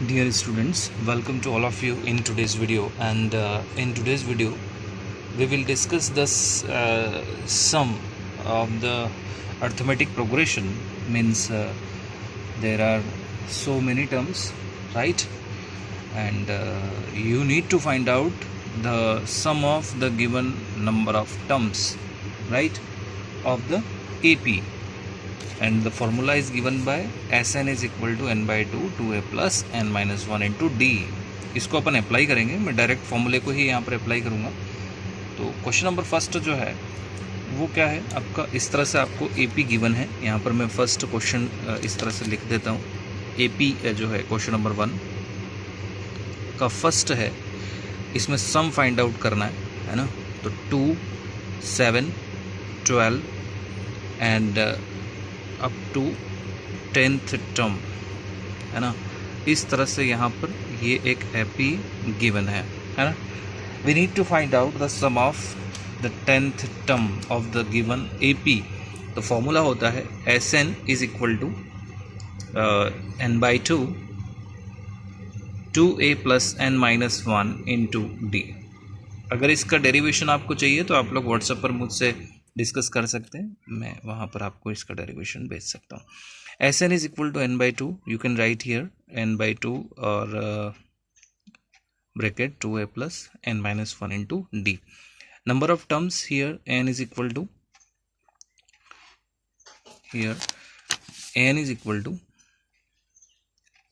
Dear students, welcome to all of you in today's video. And in today's video, we will discuss the sum of the arithmetic progression. Means there are so many terms, right? And you need to find out the sum of the given number of terms, right, of the AP. And the formula is given by Sn is equal to n by 2 2a plus n minus 1 into d. इसको अपन apply करेंगे. मैं direct फॉर्मूले को ही यहाँ पर apply करूँगा. तो question number first जो है वो क्या है आपका, इस तरह से आपको AP गिवन है. यहाँ पर मैं फर्स्ट क्वेश्चन इस तरह से लिख देता हूँ. AP जो है क्वेश्चन नंबर 1 का फर्स्ट है, इसमें सम फाइंड आउट करना है ना. तो 2 7 12 and up to 10th term है ना. इस तरह से यहाँ पर ये एक AP गिवन है ना. We need to find out the sum of the 10th term of the given AP. तो फॉर्मूला होता है Sn is equal to n by 2 2a plus n minus 1 into D. अगर इसका डेरिवेशन आपको चाहिए तो आप लोग व्हाट्सएप पर मुझसे डिस्कस कर सकते हैं. मैं वहाँ पर आपको इसका डेरिवेशन भेज सकता हूँ. Sn is equal to n by 2. You can write here n by 2 और bracket 2a plus n minus 1 into D. Number of terms here n is equal to n is equal to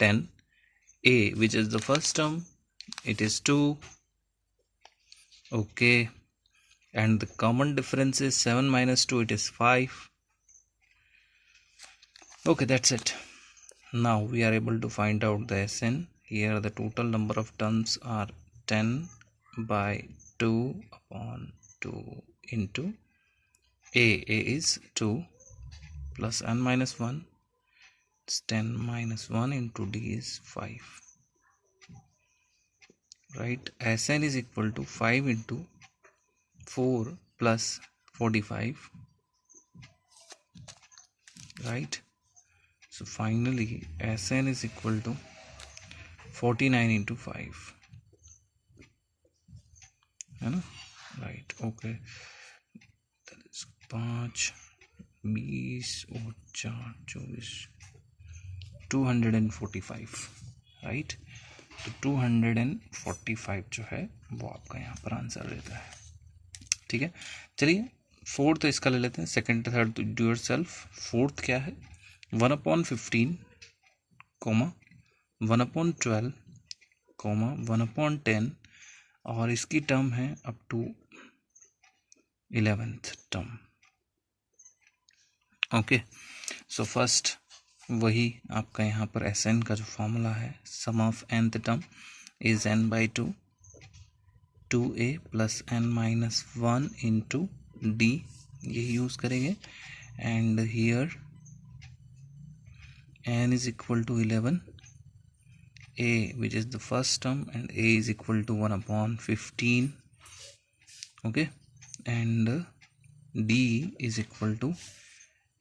10. A, which is the first term, it is 2. Okay, and the common difference is 7 minus 2, it is 5. Okay, that's it. Now we are able to find out the Sn. Here the total number of terms are 10 by 2 upon 2 into A is 2 plus n minus 1. It's 10 minus 1 into D is 5. Right, Sn is equal to 5 into 4 plus 45. Right, so finally Sn is equal to 49 into 5 है ना. Right, okay, that is 5 20 और 4 24 245. Right, तो 245 जो है वो आपका यहाँ पर आंसर रहता है. ठीक है, चलिए फोर्थ इसका ले लेते हैं. Second third do your self. Fourth क्या है, 1/15 कोमा 1/12 कोमा 1/10 और इसकी टर्म है up to 11th term. Okay, so first वही आपका यहाँ पर Sn का जो फॉर्मूला है, sum of nth term is n by 2 2a plus n minus 1 into D. यही यूज़ करेंगे. And here n is equal to 11, a which is the first term and a is equal to 1/15. Okay, and d is equal to,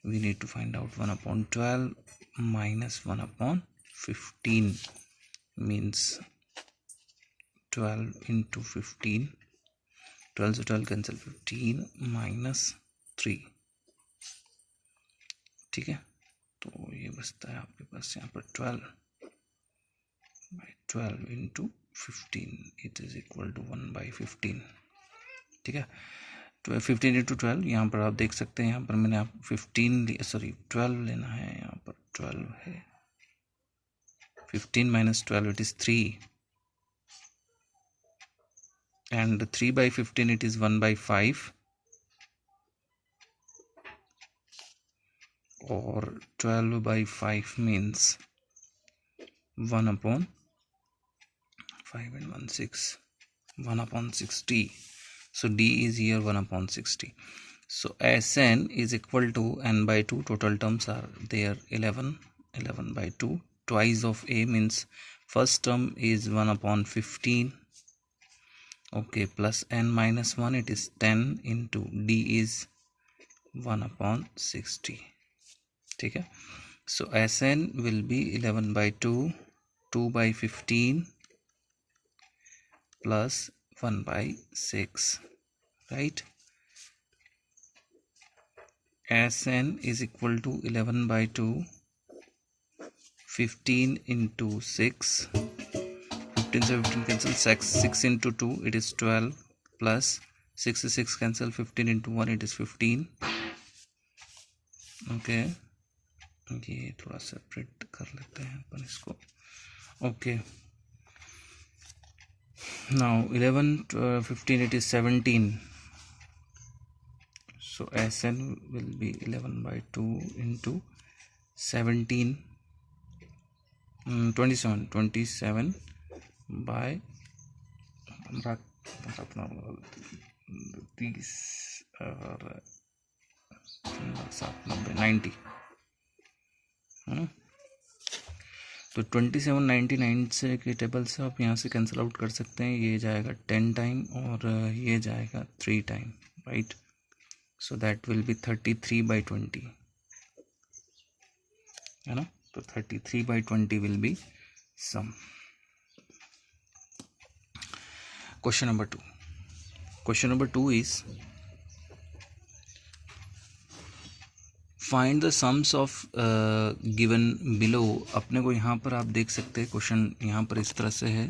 we need to find out 1/12 minus 1/15 means 12 into 15. 12 से 12 cancel, 15 minus 3. ठीक है, तो ये बचता है आपके पास यहाँ पर 12 by 12 into 15. it is equal to 1/15. ठीक है, 15 into 12. यहाँ पर आप देख सकते हैं, यहाँ पर मैंने आप 12 लेना है. यहाँ पर 12 है. 15 minus 12 it is 3 and 3/15 it is 1/5 or 12/5 means 1/5 and 1 6 1/60. So D is here 1/60. So Sn is equal to n by 2. Total terms are there 11 by 2. Twice of A means first term is 1/15. Okay, plus n minus 1, it is 10 into D is 1/60. ठीक है, so Sn will be 11 by 2 2/15 plus 1/6, right? Sn is equal to 11/2, 15 into 6, 15 से 15 cancel, 6 into 2 it is 12, plus 6 से 6 cancel, 15 into 1 it is 15. Okay, ये थोड़ा separate कर लेते हैं अपन इसको. Okay, now 11 15 it is 17, so Sn will be 11/2 into 17, 27 by अपना 30 और 90. तो 2799 से के टेबल से आप यहाँ से कैंसिल आउट कर सकते हैं. ये जाएगा 10 टाइम और ये जाएगा 3 time, right? So that will be 33/20, है ना? तो 33/20 will be sum. Question number 2. Question number 2 is find the sums of given below. अपने को यहाँ पर आप देख सकते हैं क्वेश्चन यहाँ पर इस तरह से है.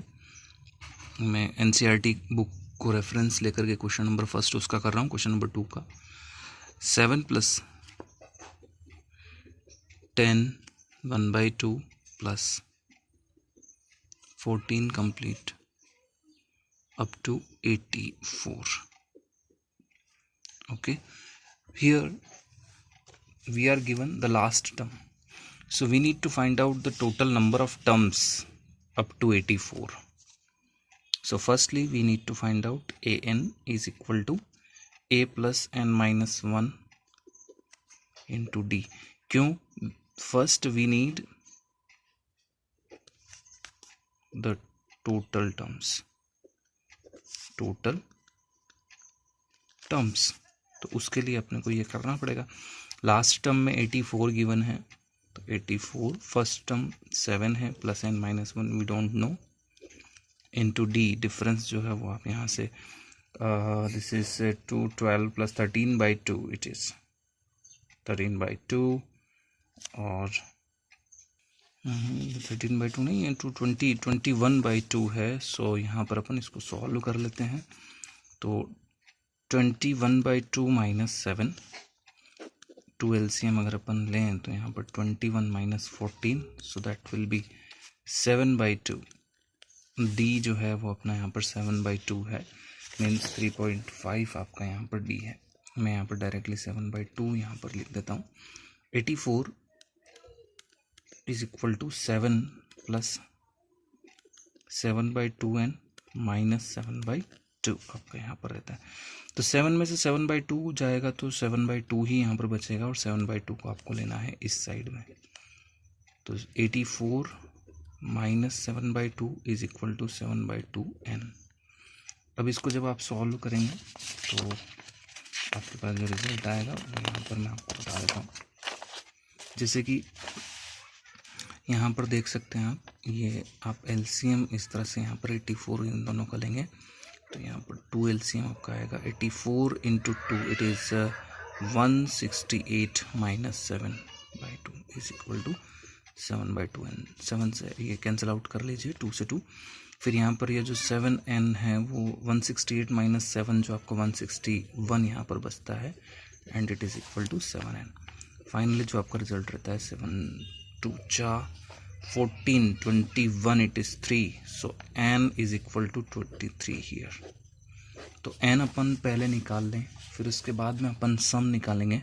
मैं NCERT बुक को रेफरेंस लेकर के क्वेश्चन नंबर फर्स्ट उसका कर रहा हूँ. क्वेश्चन नंबर 2 का 7 + 10 1/2 plus 14 complete up to 84. Okay, here we are given the last term, so we need to find out the total number of terms up to 84. So firstly we need to find out an is equal to a plus n minus 1 into d. क्यों? First we need the total terms. तो उसके लिए अपने को ये करना पड़ेगा. Last term में 84 गिवन है, तो 84, फर्स्ट टर्म 7 है plus n minus 1 we don't know, into D. Difference जो है वो आप यहाँ से this is 12 plus 13/2, it is 13/2 और 13/2 नहीं है, 21/2 है. सो यहाँ पर अपन इसको सॉल्व कर लेते हैं. तो 21/2 माइनस 7, 2 LCM अगर अपन लें तो यहाँ पर 21 minus 14, so that will B 7/2. D जो है वो अपना यहाँ पर 7/2 है, मीन्स 3.5 आपका यहाँ पर डी है. मैं यहाँ पर डायरेक्टली 7/2 यहाँ पर लिख देता हूँ. 84 is equal to 7 plus 7/2 N minus 7/2 आपका यहाँ पर रहता है. तो 7 में से 7/2 जाएगा तो 7/2 ही यहाँ पर बचेगा और 7/2 को आपको लेना है इस साइड में. तो 84 minus 7/2 is equal to 7/2 N. अब इसको जब आप सॉल्व करेंगे तो आपके पास जो रिजल्ट आएगा वो यहाँ पर मैं आपको बता देता हूँ. जैसे कि यहाँ पर देख सकते हैं आप, ये आप LCM इस तरह से यहाँ पर 84 इन दोनों का लेंगे तो यहाँ पर 2 LCM आपका आएगा. 84 into 2 it is 168 minus 7/2 is equal to 7/2 n. 7 से ये कैंसिल आउट कर लीजिए, 2 से 2. फिर यहाँ पर ये जो 7n है वो 168 माइनस 7 जो आपको 161 यहाँ पर बचता है and it is equal to 7n. Finally जो आपका रिजल्ट रहता है 7 2 14 21 it is 3, so n is equal to 23 here. तो n अपन पहले निकाल लें, फिर उसके बाद में अपन सम निकालेंगे.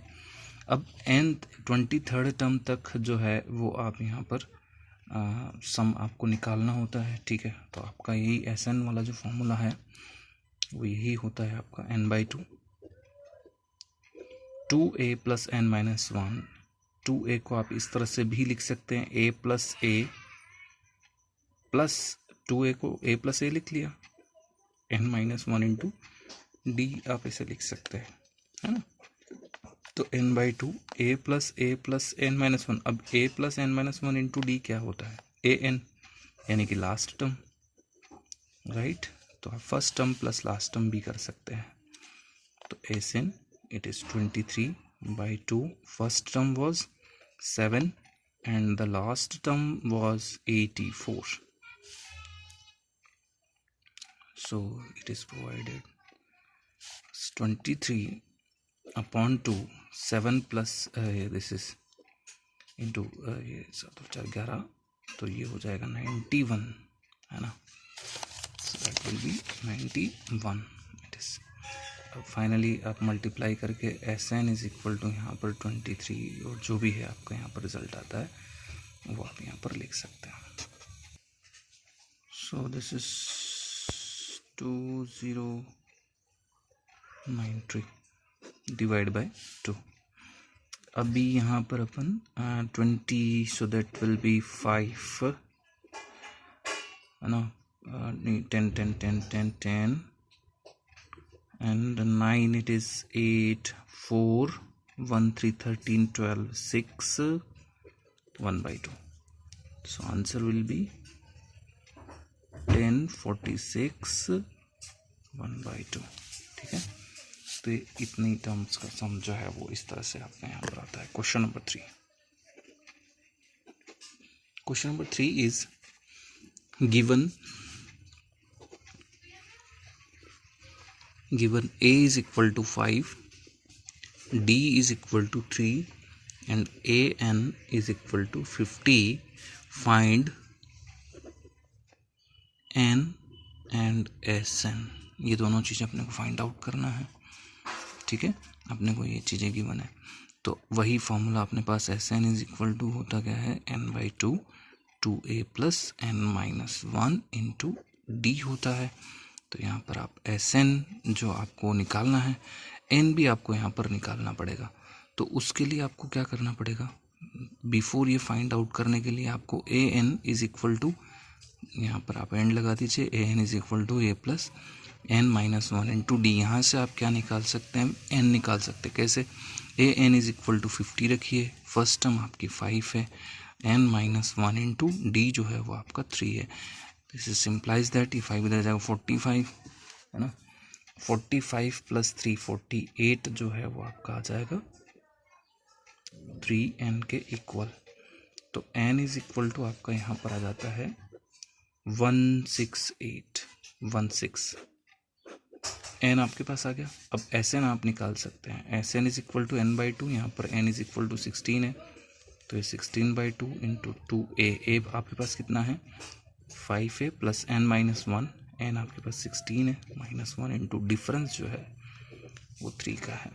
अब n 23rd टर्म तक जो है वो आप यहाँ पर सम आपको निकालना होता है, ठीक है. तो आपका यही Sn वाला जो फॉर्मूला है वो यही होता है आपका n/2. 2a plus n minus 1. 2a को आप इस तरह से भी लिख सकते हैं, a plus a plus 2a को a प्लस a लिख लिया, n माइनस 1 इंटू डी आप इसे लिख सकते हैं, है ना. तो n/2 a plus n minus 1. अब a plus n minus 1 into D क्या होता है, an. यानी कि लास्ट टर्म, राइट। तो आप first term plus last term भी कर सकते हैं। तो Sn it is 23/2. First term was 7 and the last term was 84. So it is provided 23/2, 7 plus this is into ये 7 और 4 11, तो ये हो जाएगा 91, है ना। So that will be 91 it is। अब फाइनली आप मल्टीप्लाई करके Sn इज इक्वल टू यहाँ पर 23 और जो भी है आपका यहाँ पर रिजल्ट आता है वो आप यहाँ पर लिख सकते हैं। So this is 2093 divide by 2। अभी यहाँ पर अपन 20, सो दैट विल बी 5, है ना, 10 10 10 10 10 and 9 it is 8 4 1 3 13 12 6 1/2. So answer will be 10 46 1/2। ठीक है, तो इतनी टर्म्स का सम जो है वो इस तरह से आपका यहाँ पर आता है। Question number 3। Question number 3 is given A is equal to 5, D is equal to 3 and AN is equal to 50, find N and SN। ये दोनों चीज़ें अपने को फाइंड आउट करना है। ठीक है, अपने को ये चीज़ें गिवन है, तो वही फॉर्मूला अपने पास SN इज इक्वल टू होता क्या है, n/2 2a plus n-1 into D होता है। तो यहाँ पर आप Sn जो आपको निकालना है, n भी आपको यहाँ पर निकालना पड़ेगा। तो उसके लिए आपको क्या करना पड़ेगा, बिफोर ये फाइंड आउट करने के लिए आपको an इज इक्वल टू, यहाँ पर आप एंड लगा दीजिए, an is equal to a plus n-1 into d. यहाँ से आप क्या निकाल सकते हैं, n निकाल सकते हैं। कैसे, an इज इक्वल टू 50 रखिए, फर्स्ट टर्म आपकी 5 है, n-1 इंटू डी जो है वो आपका 3 है। दिस इज सिंप्लाइज दैट, ये 5 इधर जाएगा 45, है ना, 45 प्लस 3 48 जो है वो आपका आ जाएगा 3n के इक्वल। तो n इज इक्वल टू आपका यहाँ पर आ जाता है 16816। n आपके पास आ गया। अब Sn आप निकाल सकते हैं, Sn is equal to n/2, यहाँ पर n इज इक्वल टू 16 है, तो ये 16/2 इंटू 2a आपके पास कितना है 5a प्लस n-1, n आपके पास 16 है, -1 इंटू डिफरेंस जो है वो 3 का है।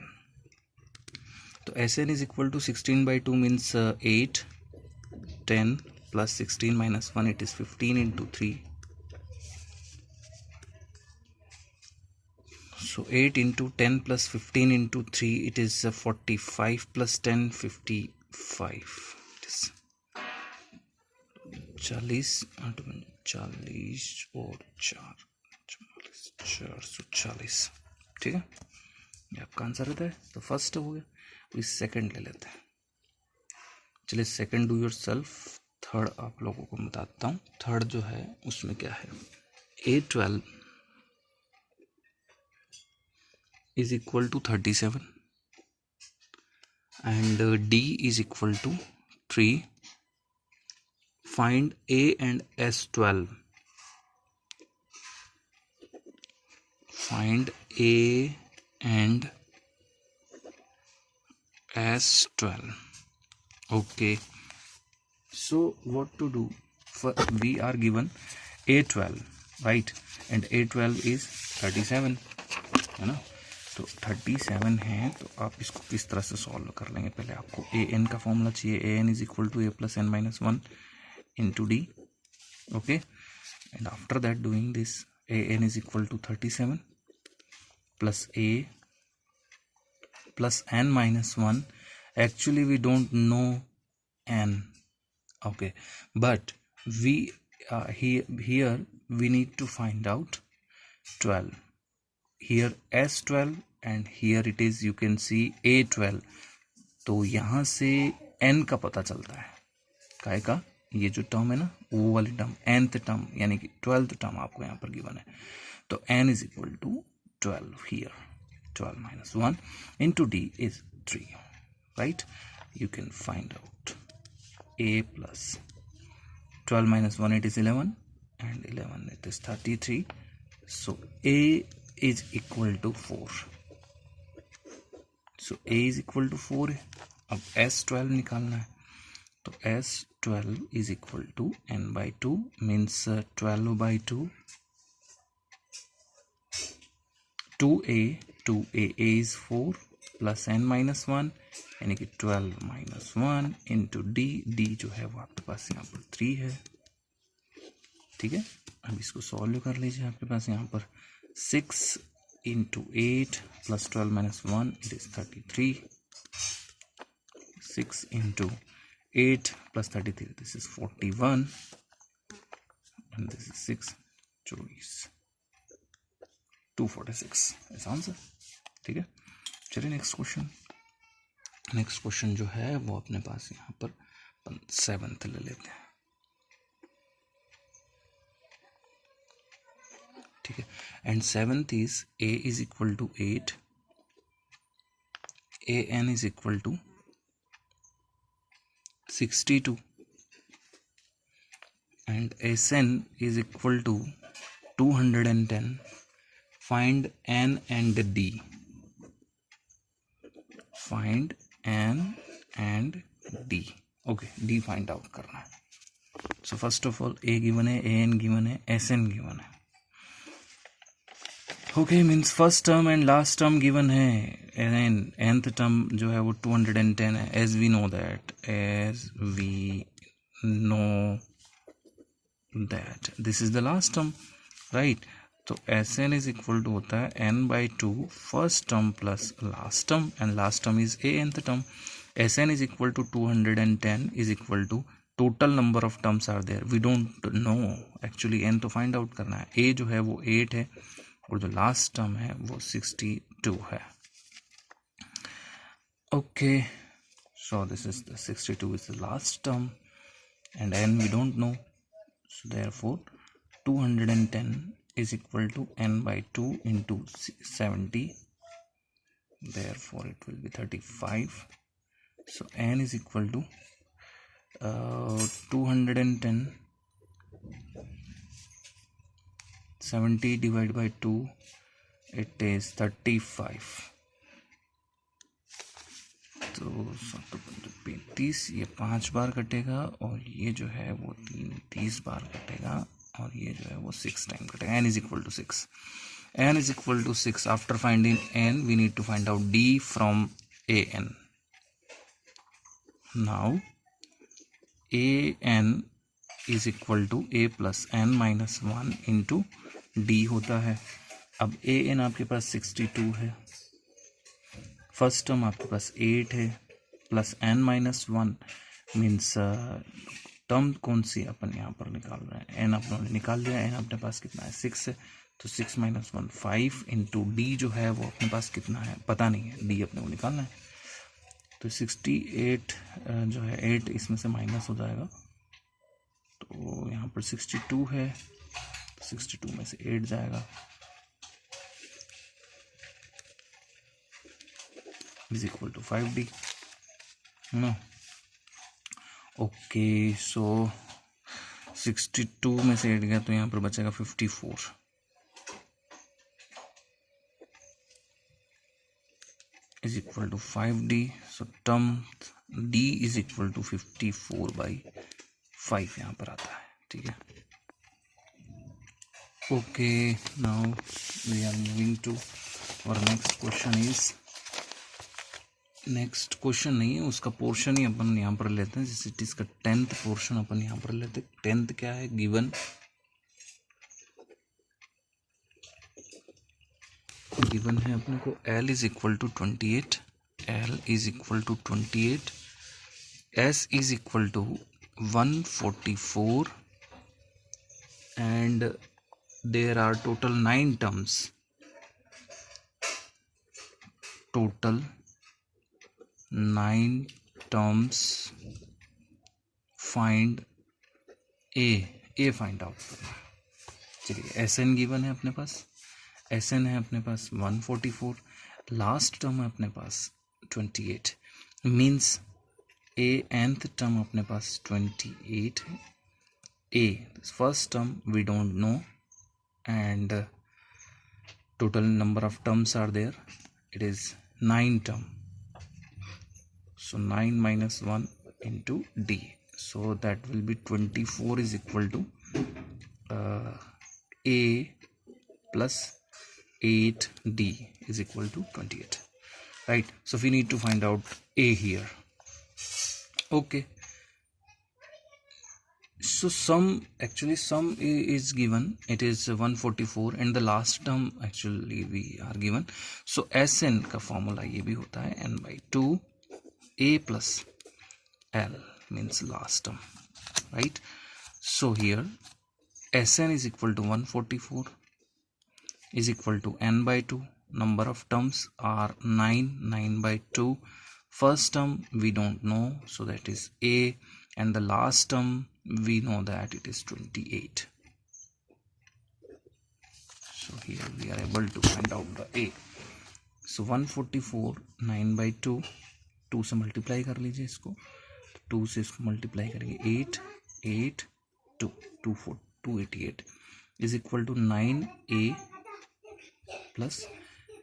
तो Sn is equal to 16/2 means 8 10 plus 16 -1 it is 15 into 3। So 8 into 10 plus 15 into 3, it is 45 plus 10 55, it is 40 और 440। ठीक है, ये आपका आंसर रहता है। तो फर्स्ट हो गया, अभी सेकंड ले लेते हैं। चलिए second do your self. Third आप लोगों को बताता हूँ। थर्ड जो है उसमें क्या है, A12 is equal to 37 and D is equal to 3. Find A and S12. Find A and S12. Okay, so what to do? We are given A12, right, and A12 is 37, है ना। तो 37 है, तो आप इसको किस तरह से सॉल्व कर लेंगे। पहले आपको an का फॉर्मूला चाहिए, an is equal to a plus n-1 into d. Okay, and after that doing this, an is equal to 37 plus a plus n-1। Actually we don't know n, okay, but we here we need to find out 12, here S12 and here it is you can see A12। तो यहाँ से n का पता चलता है, काय का ये जो टर्म है ना, वो वाली टर्म, nth टर्म यानी कि 12th टर्म आपको यहाँ पर गिवन है। तो n is equal to 12 here, 12 minus 1 into d is 3, right? You can find out a plus 12 minus 1, it is 11, and 11 it is 33. So a is equal to 4. So a is equal to 4 है। अब s12 निकालना है, तो s12 is equal to n by 2 means 12 by 2, 2a is 4 plus n minus 1 यानी कि 12 minus 1 into d जो है वो आपके पास यहाँ पर 3 है, ठीक है। अब इसको सॉल्व कर लीजिए, आपके पास यहाँ पर 6 into 8 plus 12 minus 1 it is 33, 6 into 8 plus 33 this is 41 and this is 6 24, 246 is answer, ठीक है। चलिए नेक्स्ट क्वेश्चन जो है वो अपने पास यहाँ पर 7th ले लेते हैं, ठीक है। And 7th is a is equal to 8, an is equal to 62 and sn is equal to 210. Find n and d. Find n and d. Okay, d find out करना है। So first of all a given है, an given है, sn given है। Okay, means first term and last term given है, and nth term जो है वो 210 है, as we know that this is the last term, right? तो sn is equal to होता है n by 2 first term plus last term, and last term is a nth term. sn is equal to 210 is equal to total number of terms are there, we don't know actually, n तो find out करना है। a जो है वो 8 है और जो last term है वो 62 है। Okay, so this is the 62 is the last term and n we don't know, so therefore 210 is equal to n by 2 into 70, therefore it will be 35. So n is equal to 210, 70 divided by 2 it is 35, तो 35, ये 5 बार कटेगा और ये जो है वो 30 बार कटेगा और ये जो है वो 6 टाइम कटेगा। n is equal to 6, n is equal to 6. After finding n we need to find out d from an. Now an is equal to a plus n minus 1 into d होता है। अब an आपके पास 62 है, first term आपके पास 8 है plus n minus 1 means term कौन सी अपन यहाँ पर निकाल रहे हैं, n अपने निकाल लिया, n अपने पास कितना है 6 है, तो 6 माइनस 1 5 इंटू डी जो है वो अपने पास कितना है पता नहीं है, डी अपने को निकालना है। तो 68 जो है 8 इसमें से माइनस हो जाएगा, तो यहाँ पर 62 है, तो 62 में से 8 जाएगा, is equal to 5d, no? Okay, so 62 में से 8 गया तो यहाँ पर बचेगा 54, is equal to 5d. so term d is equal to 54 by 5 यहाँ पर आता है, ठीक है। Okay, now we are moving to और next question is, next question नहीं है उसका पोर्शन ही अपन यहाँ पर लेते हैं, जैसे इसका 10th पोर्शन अपन यहाँ पर लेते हैं। 10th क्या है, गिवन है अपने को L is equal to 28, L is equal to 28, S is equal to 144 and there are total 9 terms, total 9 terms, find a find out करना। चलिए एस एन गिवन है अपने पास, एस एन है अपने पास 144, लास्ट टर्म है अपने पास 28, मीन्स ए nth टर्म अपने पास 28 है। A first term we don't know and total number of terms are there, it is 9 term, so 9 minus 1 into d, so that will be 24 is equal to a plus 8d is equal to 28, right? So we need to find out a here. Okay, so sum is given, it is 144 and the last term actually we are given, so Sn का formula ये भी होता है n/2 a plus l means last term, right? So here Sn is equal to 144 is equal to n/2, number of terms are 9/2, first term we don't know, so that is a, and the last term we know that it is 28. So here we are able to find out the a. So 144 9/2, 2 से multiply कर लीजिए इसको, 2 से इसको multiply करेंगे 8 8 2 288 is equal to 9a plus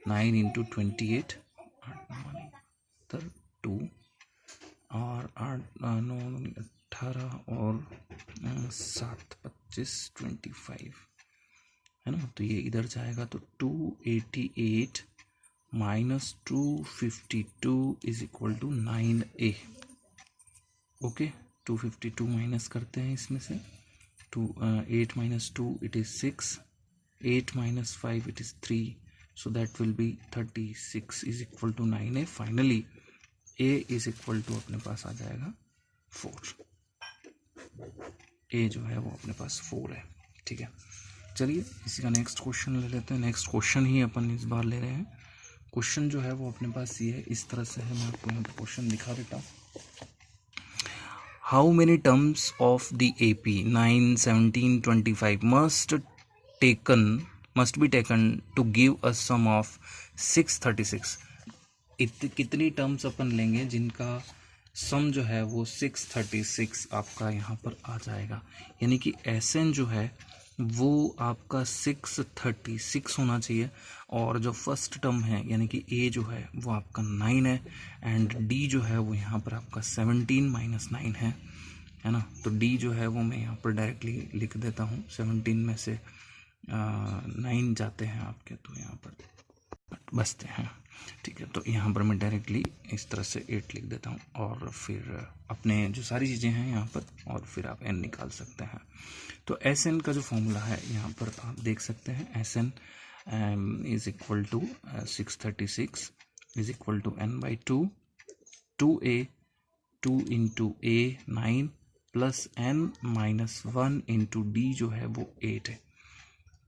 9 into 28 2 और 18 और 7 25 25 है ना, तो ये इधर जाएगा तो 288 minus 252 is equal to 9a। Okay, 252 minus करते हैं इसमें से, 8 minus 2 it is 6, 8 minus 5 it is 3, so that will be 36 is equal to 9a। Finally a is equal to अपने पास आ जाएगा 4, a जो है वो अपने पास 4 है। ठीक है, चलिए इसी का नेक्स्ट क्वेश्चन ले लेते हैं। नेक्स्ट क्वेश्चन ही अपन इस बार ले रहे हैं। क्वेश्चन जो है वो अपने पास ये है, इस तरह से है, मैं आपको यहाँ पे क्वेश्चन दिखा देता हूँ। How many terms of the AP 9, 17, 25 must be taken to give a sum of 636? कितनी टर्म्स अपन लेंगे जिनका सम जो है वो 636 आपका यहाँ पर आ जाएगा, यानी कि SN जो है वो आपका 636 होना चाहिए, और जो फर्स्ट टर्म है यानी कि A जो है वो आपका 9 है, एंड D जो है वो यहाँ पर आपका 17 माइनस 9 है ना। तो D जो है वो मैं यहाँ पर डायरेक्टली लिख देता हूँ, 17 में से 9 जाते हैं आपके, तो यहाँ पर बचते हैं। ठीक है, तो यहाँ पर मैं डायरेक्टली इस तरह से 8 लिख देता हूँ, और फिर अपने जो सारी चीज़ें हैं यहाँ पर, और फिर आप n निकाल सकते हैं। तो SN का जो फॉर्मूला है यहाँ पर आप देख सकते हैं, SN is equal to 636 is equal to n/2 2a 2 into a 9 plus n minus 1 into d जो है वो 8 है।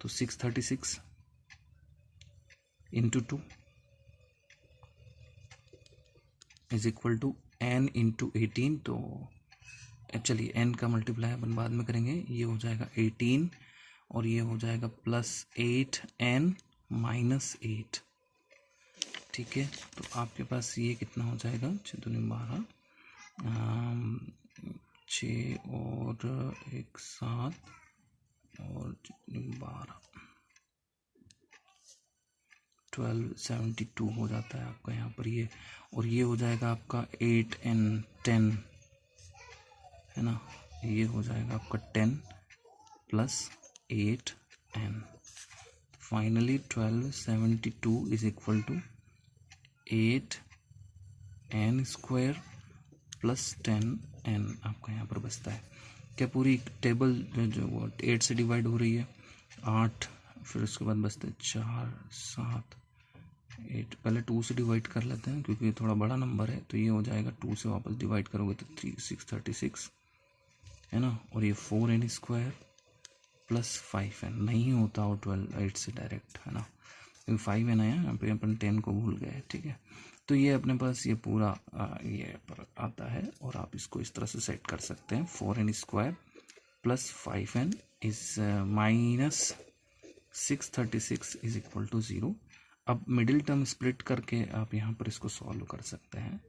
तो 636 into 2 is equal to n into 18। तो चलिए n का मल्टीप्लाई अपन बाद में करेंगे, ये हो जाएगा 18 और ये हो जाएगा प्लस 8n माइनस 8। ठीक है, तो आपके पास ये कितना हो जाएगा, 6 दूनी 12, 6 और 1 7 और 12 1272 हो जाता है आपका यहाँ पर ये, और ये हो जाएगा आपका 8n 10 है ना, ये हो जाएगा आपका 10 प्लस 8n। फाइनली 1272 is equal to 8n square plus 10n आपका यहाँ पर बचता है। क्या पूरी टेबल जो वो 8 से डिवाइड हो रही है, 8, फिर उसके बाद बचते 4 7 8, पहले 2 से डिवाइड कर लेते हैं क्योंकि ये थोड़ा बड़ा नंबर है, तो ये हो जाएगा 2 से वापस डिवाइड करोगे तो 636 है ना, और ये 4n स्क्वायर प्लस 5n नहीं होता और 8 से डायरेक्ट है ना, क्योंकि 5n आया यहाँ पे, अपन 10 को भूल गए। ठीक है, तो ये अपने पास ये पूरा ये पर आता है, और आप इसको इस तरह से सेट कर सकते हैं, 4n square plus 5n is minus 636 is equal to 0। अब मिडिल टर्म स्प्लिट करके आप यहाँ पर इसको सॉल्व कर सकते हैं।